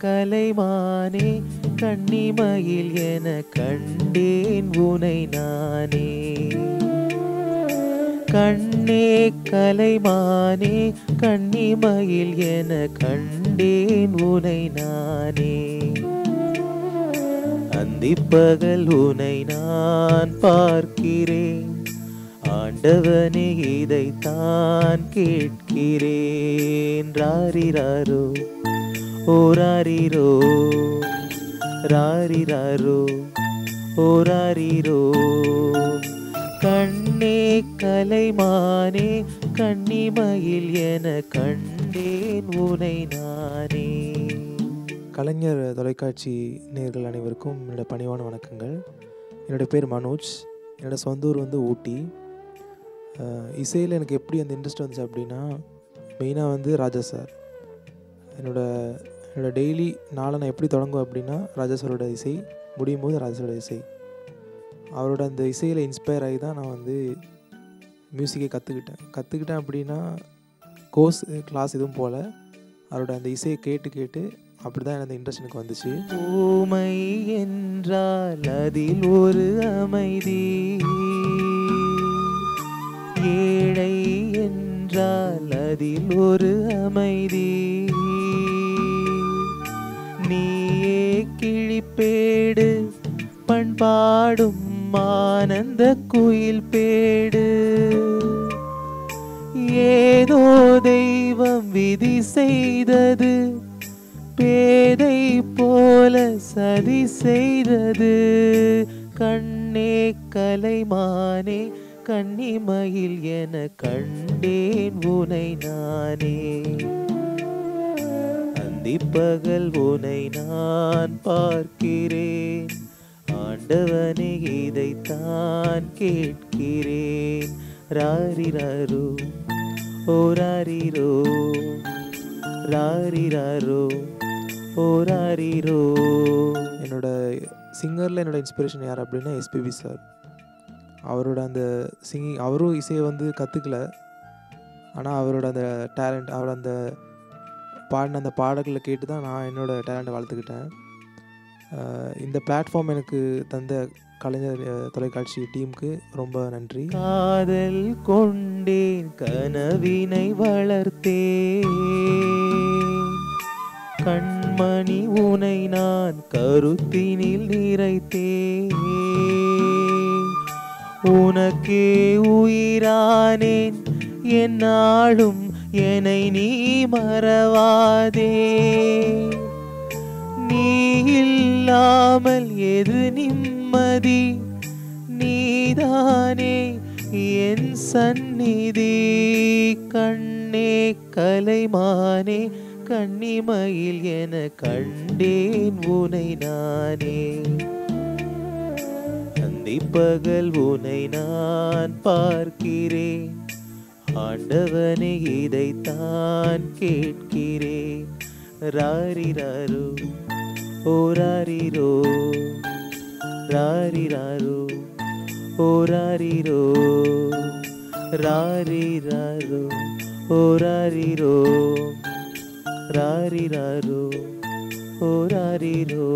கலைமானே கண்ணிமையில் என கண்டேன் உனை நானே. கண்ணே கலைமானே கண்ணிமையில் என கண்டேன் உனை நானே. அந்திப்பகல் உனை நான் பார்க்கிறேன், ஆண்டவனே இதைத்தான் கேட்கிறேன். ராரிராரோ ஓராரிரோ, ராரிராரோ ஓராரிரோ. கண்ணே கலைமானே கண்ணிமையில் என கண்டேன் உனை நானே. கலைஞர் தொலைக்காட்சி நேயர்கள் அனைவருக்கும் என்னோடய பணிவான வணக்கங்கள். என்னோடய பேர் மனோஜ். என்னோடய சொந்த ஊர் வந்து ஊட்டி. இசையில் எனக்கு எப்படி அந்த இன்ட்ரெஸ்ட் வந்துச்சு அப்படின்னா, மெயினாக ராஜா சார். என்னோட டெய்லி நாளை நான் எப்படி தொடங்குவேன் அப்படின்னா, ராஜா சாரோட இசை முடியும் போது ராஜா சாரோட இசை. அவரோட அந்த இசையில் இன்ஸ்பயர் ஆகி தான் நான் மியூசிக்கை கற்றுக்கிட்டேன் அப்படின்னா கிளாஸ் எதுவும் போல் அவரோட அந்த இசையை கேட்டு அப்படி தான் அந்த இன்ட்ரெஸ்ட் எனக்கு வந்துச்சு. ஊமை என்றால் அதில் ஒரு அமைதி, ஏழை என்றால் அதில் ஒரு அமைதி. நீயே கிழிப்பேடு பண்பாடும் ஆனந்த குயில் பேடு. ஏதோ தெய்வம் விதி செய்தது, பேதை போல சதி செய்தது. கண்ணே கலைமானே கண்ணிமையில் என கண்டேன் உனை நானே. அந்திப்பகல் உனை நான் பார்க்கிறேன், ஆண்டவனே இதைத்தான் கேட்கிறேன். ராரிராரோ ஓராரிரோ, ராரிராரோ ஓராரிரோ. என்னோட சிங்கரில் என்னோடய இன்ஸ்பிரேஷன் யார் அப்படின்னா எஸ்பிபி சார். அவரோட அந்த சிங்கிங், அவரும் இசையை கற்றுக்கல, ஆனால் அவரோட அந்த டேலண்ட், அவர் அந்த பாடின அந்த பாடல்களை கேட்டு தான் நான் என்னோடய டேலண்ட்டை வளர்த்துக்கிட்டேன். இந்த பிளாட்ஃபார்ம் எனக்கு தந்த கலைஞர் தொலைக்காட்சி டீமுக்கு ரொம்ப நன்றி. காதல் கொண்டேன் கனவினை வளர்த்தேன், கண்மணி உனை நான் கருத்தினில் நிறைத்தேன். உனக்கே உயிரானேன் என்னாலும் என்னை நீ மறவாதே. நீ இல்லாமல் எது நிம்மதி, நீதானே என் சந்நிதி. கண்ணே கலைமானே கண்ணிமையில் என கண்டேன் உனை நானே. அந்திப்பகல் உனை நான் பார்க்கிறேன், ஆண்டவனே இதைத்தான் கேட்கிறேன். ராரிராரோ ஓராரிரோ, ராரிராரோ ஓராரிரோ, ராரிராரோ ஓராரிரோ, ராரிராரோ ஓராரிரோ.